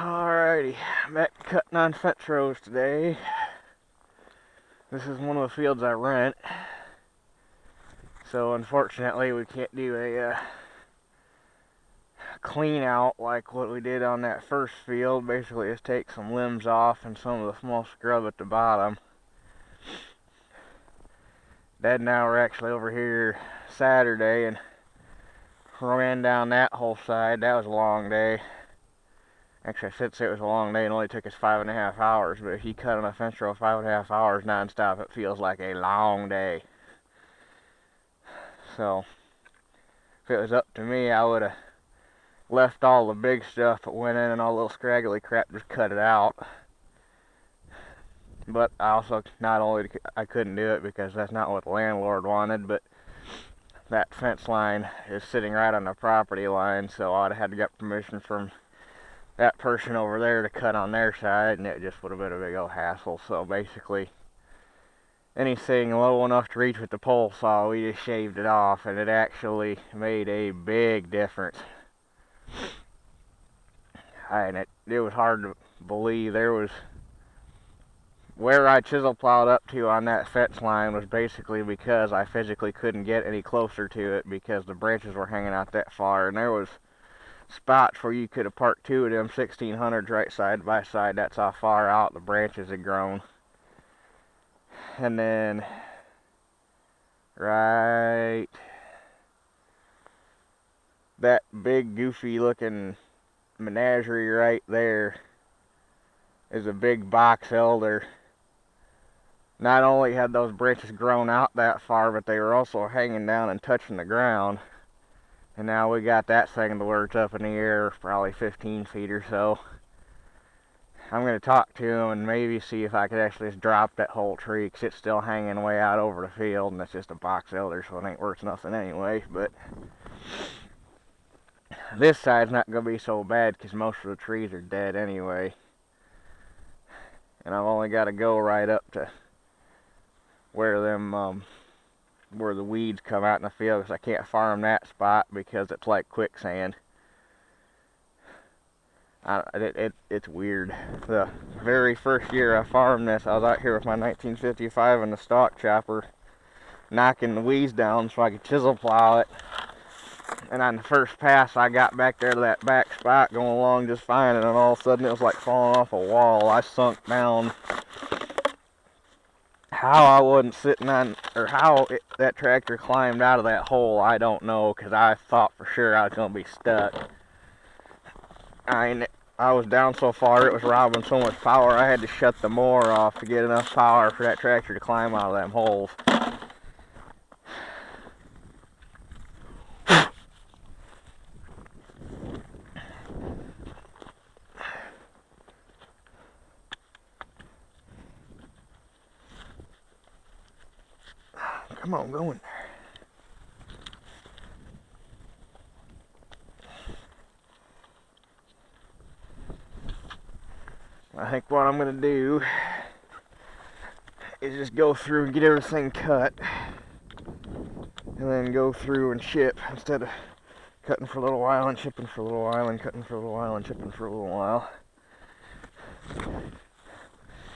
Alrighty, back cutting on fence rows today. This is one of the fields I rent, so unfortunately we can't do a clean out like what we did on that first field. Basically just take some limbs off and some of the small scrub at the bottom. Dad and I were actually over here Saturday and ran down that whole side. That was a long day. Actually, I should say it was a long day and only took us 5.5 hours, but if you cut on a fence row 5.5 hours non-stop, it feels like a long day. So, if it was up to me, I would have left all the big stuff that went in and all the little scraggly crap, just cut it out. But I also, not only I couldn't do it because that's not what the landlord wanted, but that fence line is sitting right on the property line, so I'd have had to get permission from that person over there to cut on their side, and it just would have been a big old hassle. So basically, anything low enough to reach with the pole saw, we just shaved it off, and it actually made a big difference. And it was hard to believe. There was, where I chisel plowed up to on that fence line was basically because I physically couldn't get any closer to it because the branches were hanging out that far, and there was spots where you could have parked two of them 1600s right side by side. That's how far out the branches had grown. And then right, that big goofy looking menagerie right there is a big box elder. Not only had those branches grown out that far, but they were also hanging down and touching the ground. And now we got that thing the words up in the air, probably 15 feet or so. I'm going to talk to him and maybe see if I could actually just drop that whole tree, because it's still hanging way out over the field, and it's just a box elder, so it ain't worth nothing anyway. But this side's not going to be so bad because most of the trees are dead anyway. And I've only got to go right up to where where the weeds come out in the field, because I can't farm that spot because it's like quicksand. It's weird. The very first year I farmed this, I was out here with my 1955 and the stalk chopper, knocking the weeds down so I could chisel plow it. And on the first pass, I got back there to that back spot going along just fine, and then all of a sudden it was like falling off a wall. I sunk down. How I wasn't sitting on, or how that tractor climbed out of that hole, I don't know, because I thought for sure I was going to be stuck. I was down so far, it was robbing so much power, I had to shut the mower off to get enough power for that tractor to climb out of them holes. Come on, go in there. I think what I'm going to do is just go through and get everything cut, and then go through and ship, instead of cutting for a little while and shipping for a little while and cutting for a little while and shipping for a little while.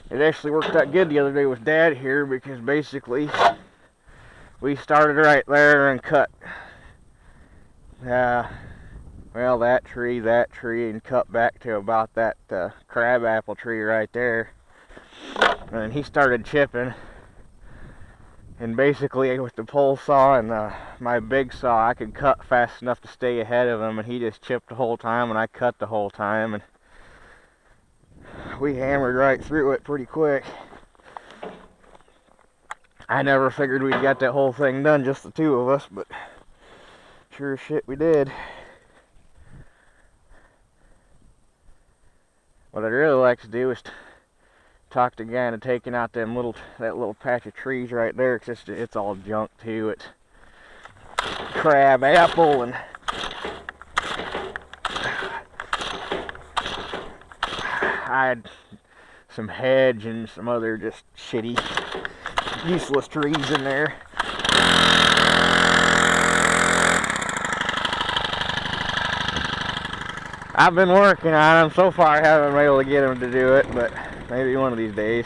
It actually worked out good the other day with Dad here, because basically we started right there and cut well, that tree, and cut back to about that crab apple tree right there. And then he started chipping, and basically with the pole saw and my big saw, I could cut fast enough to stay ahead of him, and he just chipped the whole time and I cut the whole time, and we hammered right through it pretty quick. I never figured we'd get that whole thing done, just the two of us, but sure as shit we did. What I'd really like to do is talk to the guy into taking out that little patch of trees right there, because it's all junk too. It's crab apple, and I had some hedge and some other just shitty, useless trees in there. I've been working on them. So far I haven't been able to get them to do it, but maybe one of these days.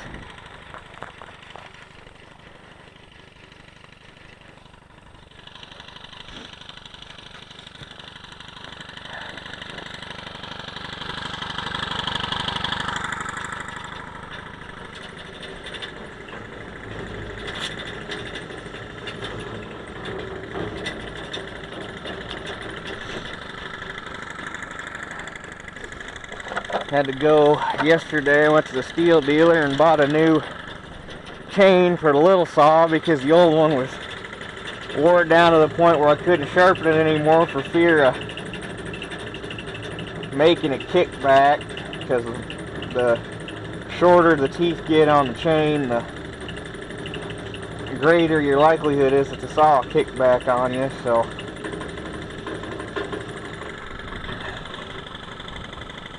Had to go yesterday. I went to the steel dealer and bought a new chain for the little saw because the old one was wore down to the point where I couldn't sharpen it anymore for fear of making it kick back, because the shorter the teeth get on the chain, the greater your likelihood is that the saw will kick back on you. So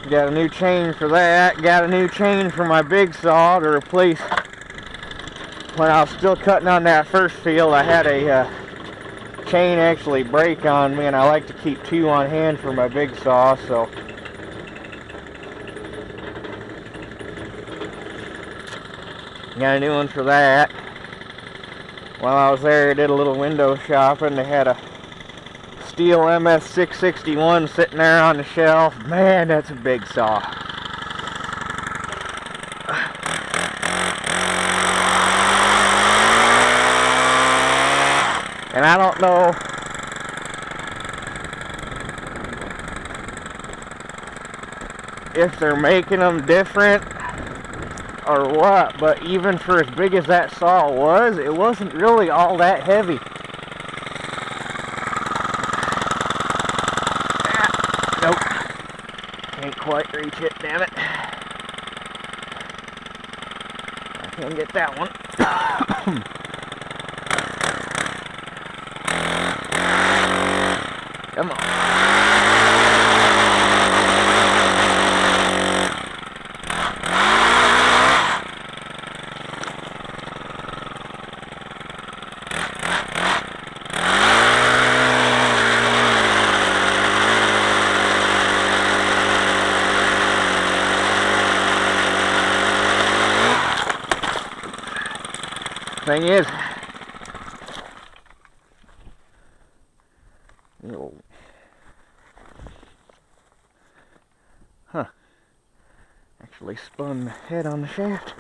got a new chain for that. Got a new chain for my big saw to replace. When I was still cutting on that first field, I had a chain actually break on me, and I like to keep two on hand for my big saw, so got a new one for that. While I was there, I did a little window shopping. They had a Stihl MS661 sitting there on the shelf. Man, that's a big saw. And I don't know if they're making them different or what, but even for as big as that saw was, it wasn't really all that heavy. Nope. Can't quite reach it, damn it. I can't get that one. Come on. Thing is, actually spun the head on the shaft.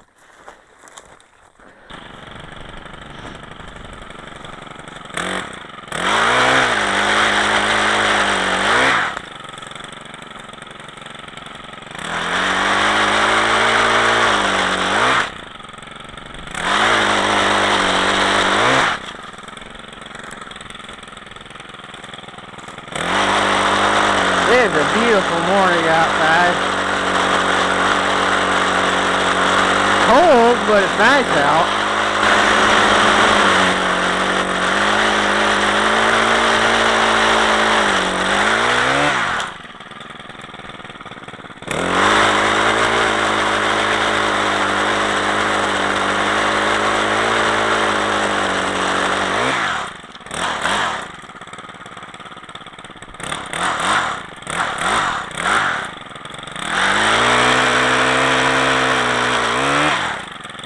It's a beautiful morning outside. Cold, but it's nice out.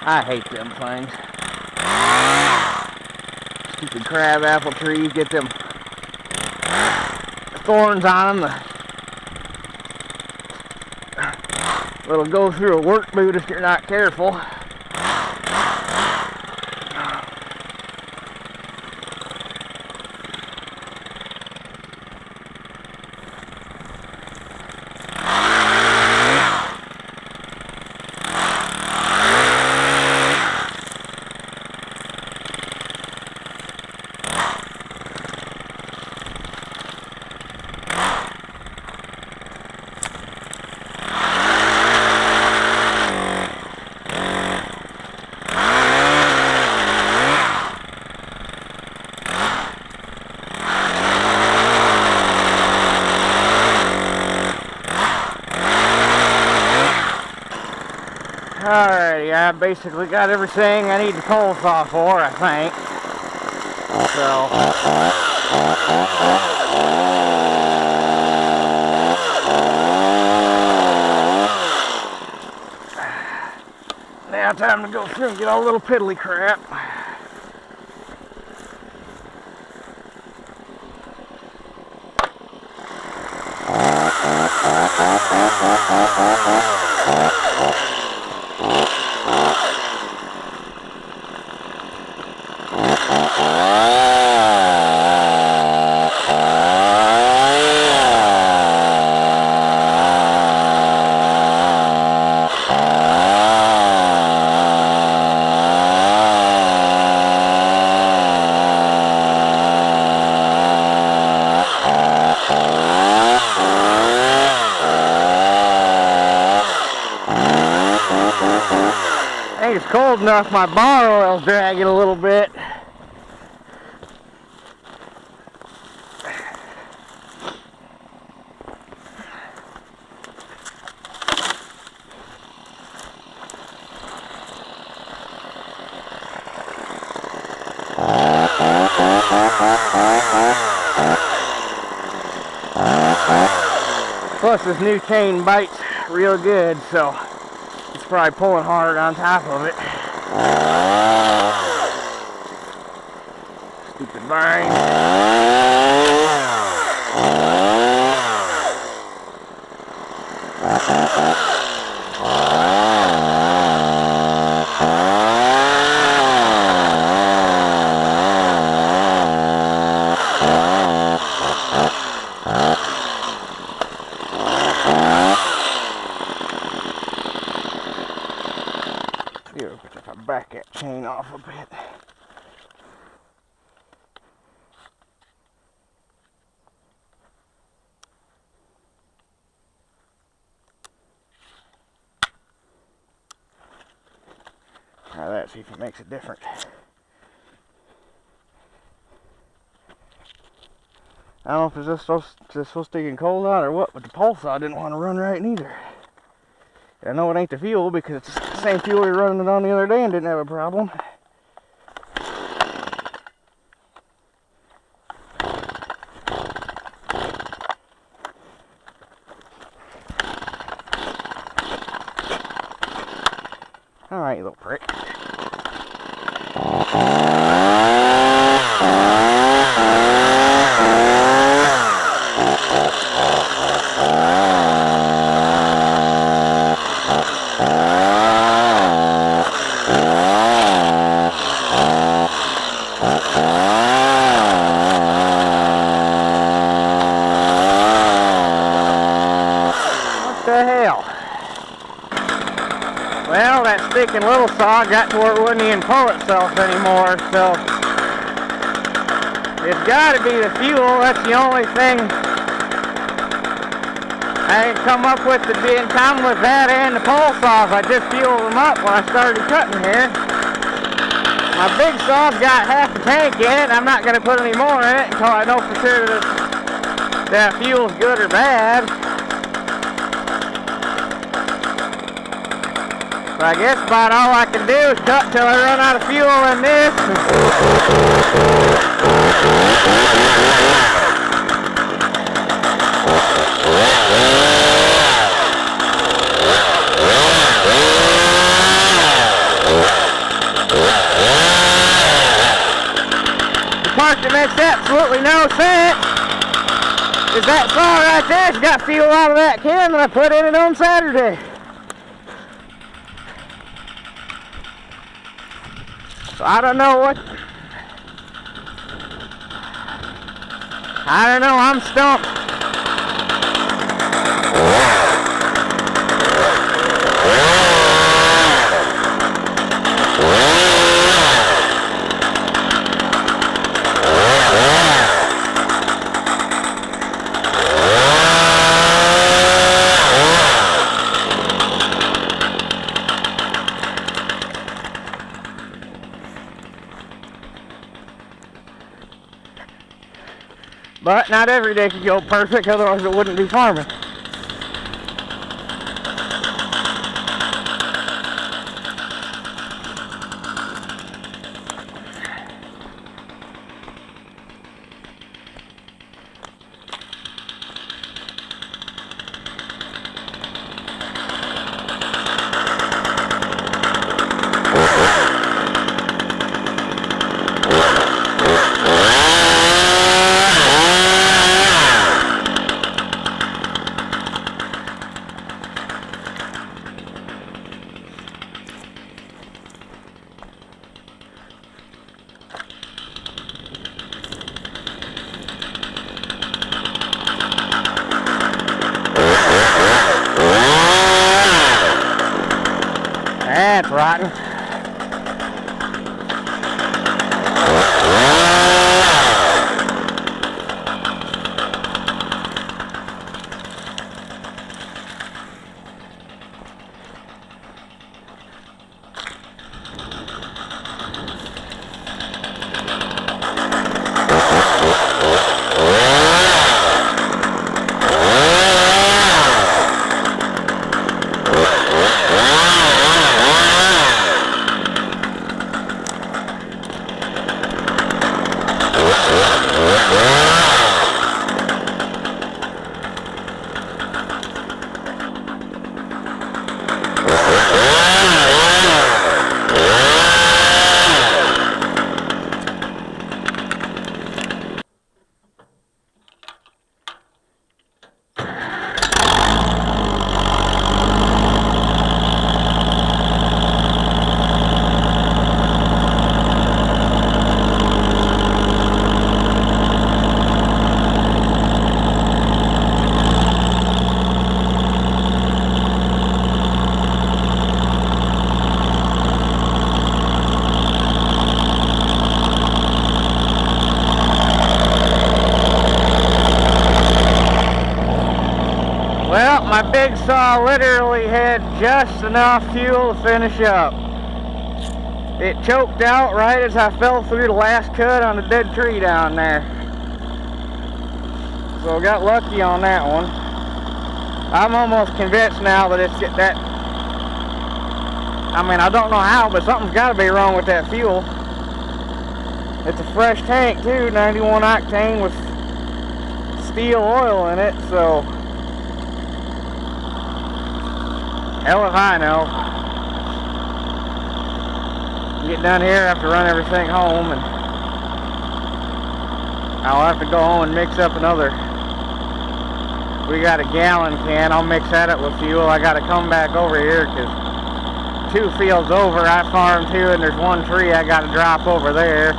I hate them things. Stupid crab apple trees, get them thorns on them. It'll go through a work boot if you're not careful. Alrighty, I basically got everything I need the pole saw for, I think. So now time to go through and get all the little piddly crap. I think it's cold enough, my bar oil's dragging a little bit. Plus this new chain bites real good, so it's probably pulling hard on top of it. Stupid vine. If I back that chain off a bit. Try that, see if it makes a difference. I don't know if it's just so sticking cold out or what, but the pulse saw didn't want to run right neither. I know it ain't the fuel because it's the same fuel we were running it on the other day and didn't have a problem. Alright, you little prick. What the hell? Well, that sticking little saw got to where it wouldn't even pull itself anymore, so it's got to be the fuel. That's the only thing I ain't come up with in common with that and the pole saws. I just fueled them up when I started cutting here. My big saw's got half a tank in it. I'm not going to put any more in it until I know for sure that fuel's good or bad. So I guess about all I can do is cut till I run out of fuel in this. The part that makes absolutely no sense is that saw right there. It's got fuel out of that can that I put in it on Saturday. So I don't know, I'm stumped. But not every day could go perfect, otherwise it wouldn't be farming. that's rotten. Well, my big saw literally had just enough fuel to finish up. It choked out right as I fell through the last cut on the dead tree down there. So I got lucky on that one. I'm almost convinced now that it's that. I mean, I don't know how, but something's got to be wrong with that fuel. It's a fresh tank too, 91 octane with steel oil in it, so hell if I know. Get done here, I have to run everything home, and I'll have to go home and mix up another. We got a gallon can, I'll mix that up with fuel. I got to come back over here because 2 fields over I farmed 2, and there's 1 tree I got to drop over there.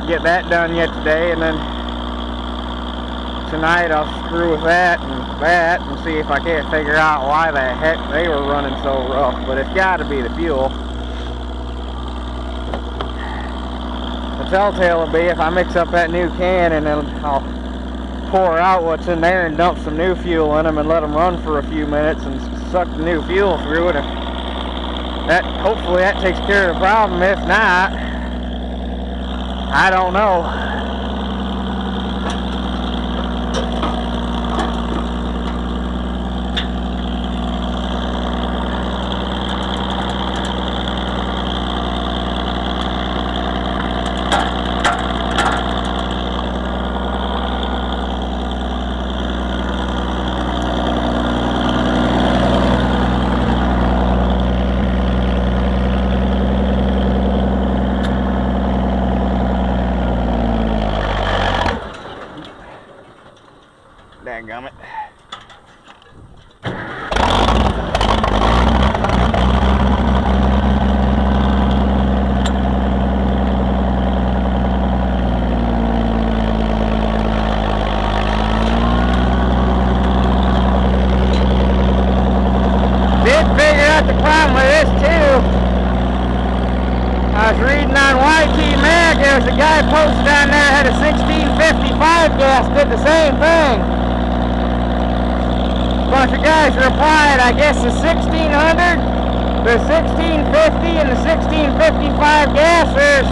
Get that done yet today, and then tonight I'll screw with that and see if I can't figure out why the heck they were running so rough. But it's got to be the fuel. The telltale will be if I mix up that new can and then I'll pour out what's in there and dump some new fuel in them and let them run for a few minutes and suck the new fuel through it. Hopefully that takes care of the problem. If not, I don't know. Dadgummit. Did figure out the problem with this too. I was reading on YT Mag, there was a guy posted down there had a 1655 gas, did the same thing. Bunch of guys replied, I guess the 1600, the 1650, and the 1655 gassers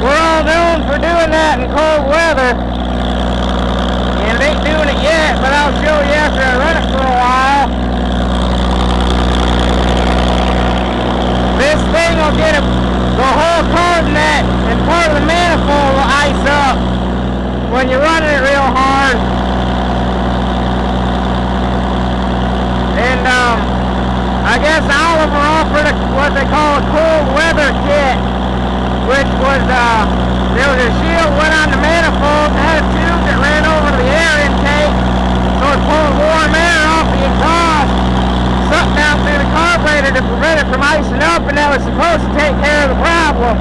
were all known for doing that in cold weather. And it ain't doing it yet, but I'll show you after I run it for a while. This thing will get the whole coordinate and part of the manifold will ice up when you're running it real hard. And I guess Oliver offered what they call a cold weather kit, which was there was a shield went on the manifold and had a tube that ran over the air intake, so it pulled warm air off the exhaust, sucked down through the carburetor to prevent it from icing up, and that was supposed to take care of the problem.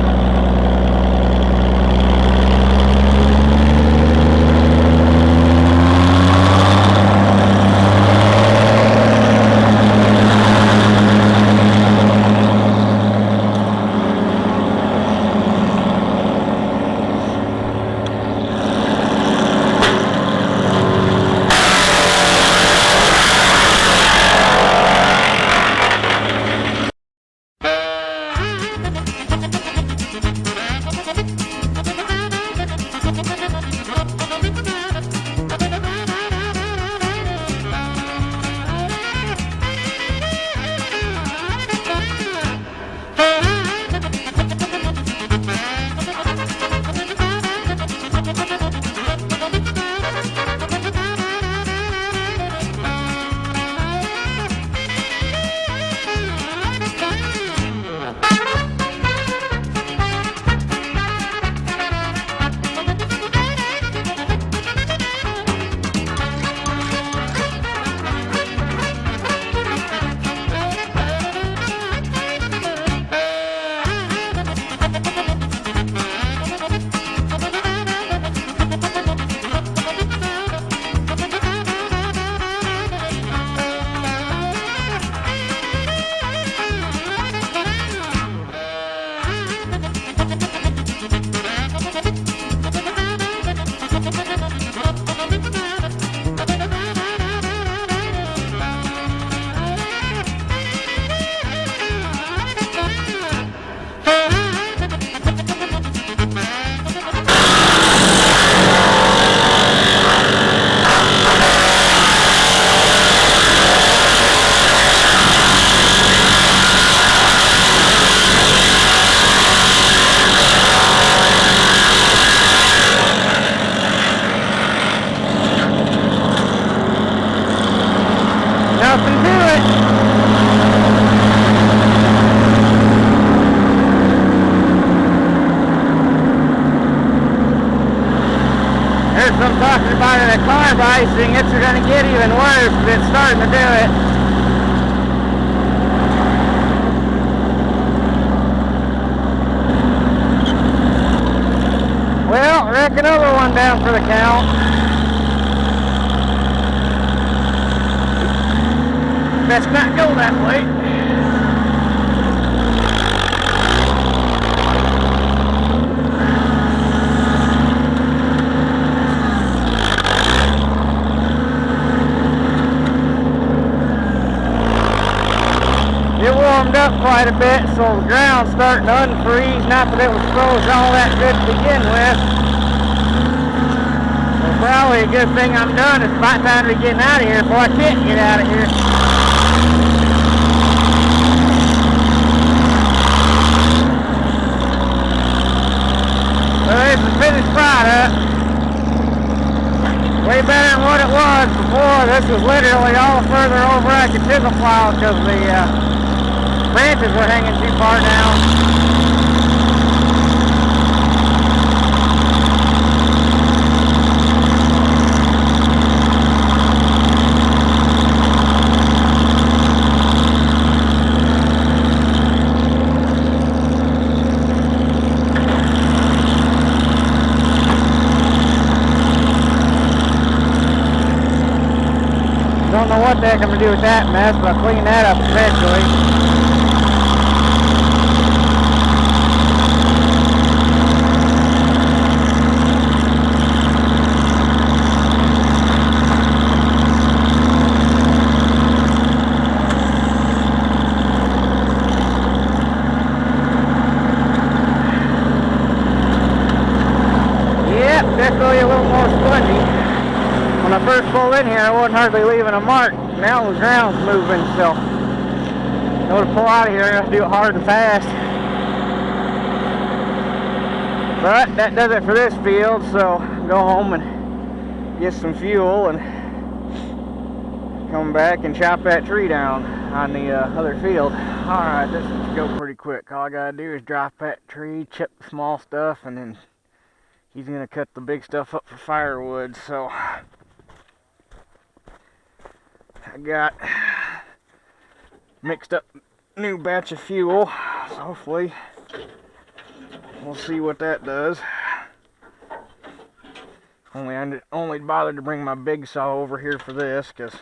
icing, it's going to get even worse, but it's starting to do it. Well, I reckon another one down for the count. Best not go that way. It warmed up quite a bit, so the ground's starting to unfreeze. Not that it was froze all that good to begin with. Well, probably a good thing I'm done. It's about time to be getting out of here before I can't get out of here. Well, there's the finished product. Way better than what it was before. This was literally all further over I could chisel plow because the branches were hanging too far down. Don't know what the heck I'm going to do with that mess, but I'll clean that up eventually. Definitely a little more spongy. When I first pulled in here, I wasn't hardly leaving a mark. Now the ground's moving, so in order to pull out of here, I have to do it hard and fast. But that does it for this field, so go home and get some fuel and come back and chop that tree down on the other field. Alright, this is go pretty quick. All I gotta do is drop that tree, chip the small stuff, and then he's going to cut the big stuff up for firewood. So I got mixed up new batch of fuel. So hopefully we'll see what that does. I only bothered to bring my big saw over here for this because,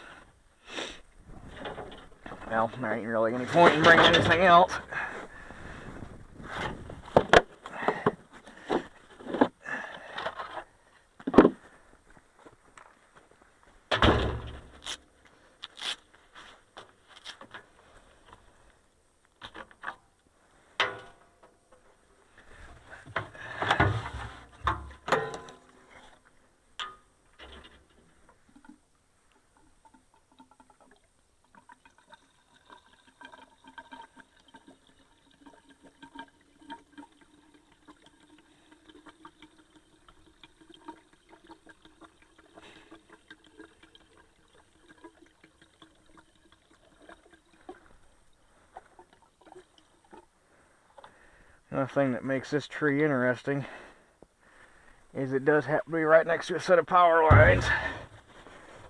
well, there ain't really any point in bringing anything else. Another thing that makes this tree interesting is it does have to be right next to a set of power lines.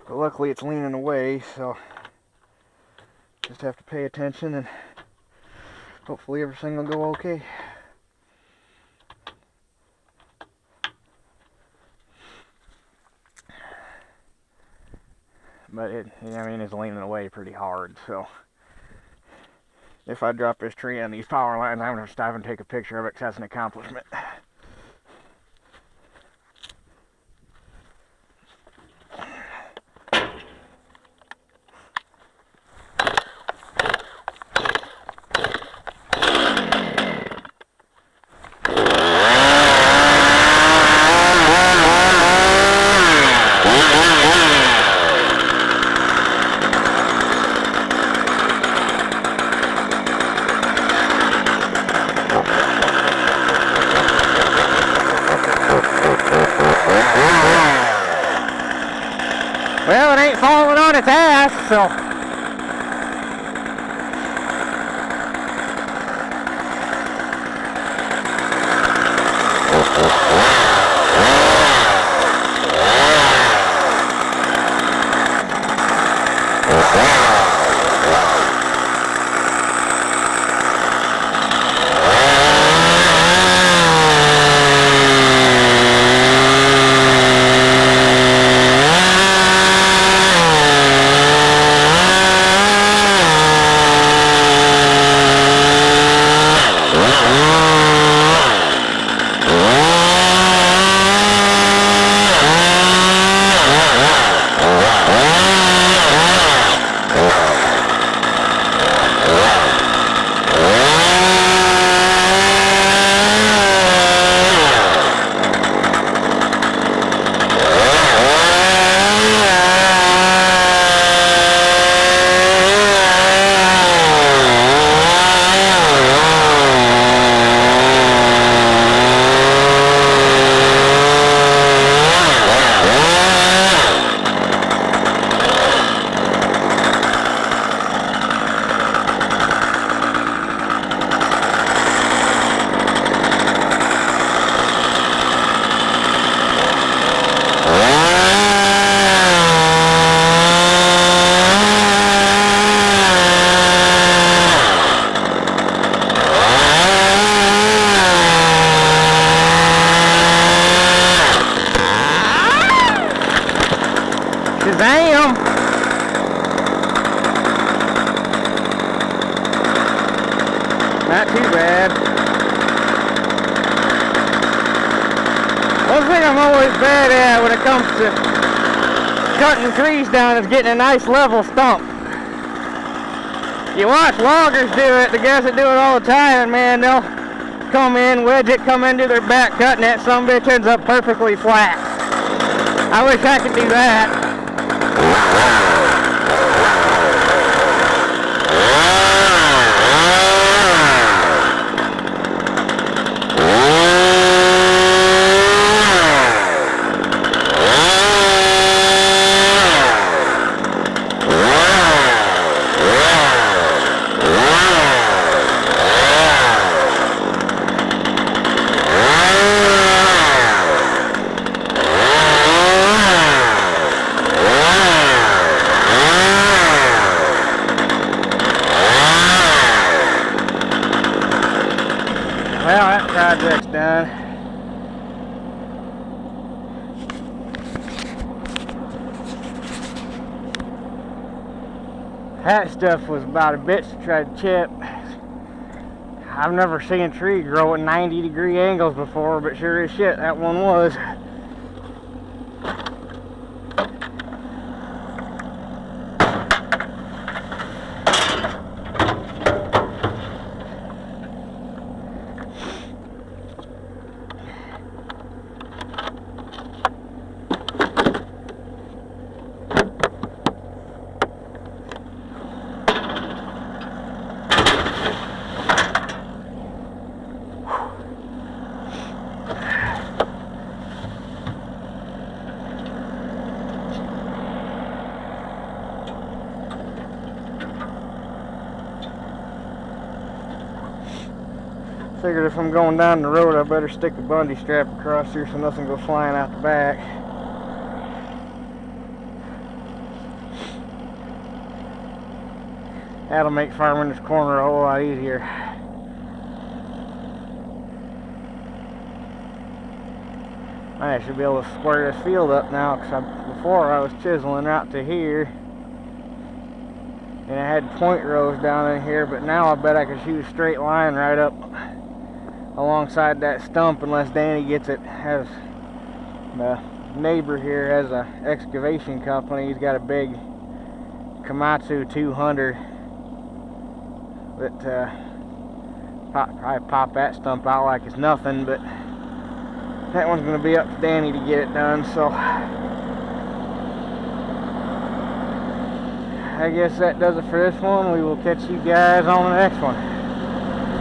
But luckily it's leaning away, so just have to pay attention and hopefully everything will go okay. But it's leaning away pretty hard, so if I drop this tree on these power lines, I'm going to stop and take a picture of it because that's an accomplishment. Well, it ain't falling on its ass, so Shazam! Not too bad. One thing I'm always bad at when it comes to cutting trees down is getting a nice level stump. You watch loggers do it, the guys that do it all the time, and man, they'll come in, wedge it, come into their back cut, and that sumbitch ends up perfectly flat. I wish I could do that. Well, that project's done. That stuff was about a bitch to try to chip. I've never seen a tree grow at 90-degree angles before, but sure as shit, that one was. Figured if I'm going down the road, I better stick a Bundy strap across here so nothing goes flying out the back. That'll make farming this corner a whole lot easier. I should be able to square this field up now, because before I was chiseling out to here and I had point rows down in here, but now I bet I could shoot a straight line right up alongside that stump unless Danny gets it. Has the neighbor here has a excavation company. He's got a big Komatsu 200 that probably pop that stump out like it's nothing, but that one's going to be up to Danny to get it done. So I guess that does it for this one. We will catch you guys on the next one.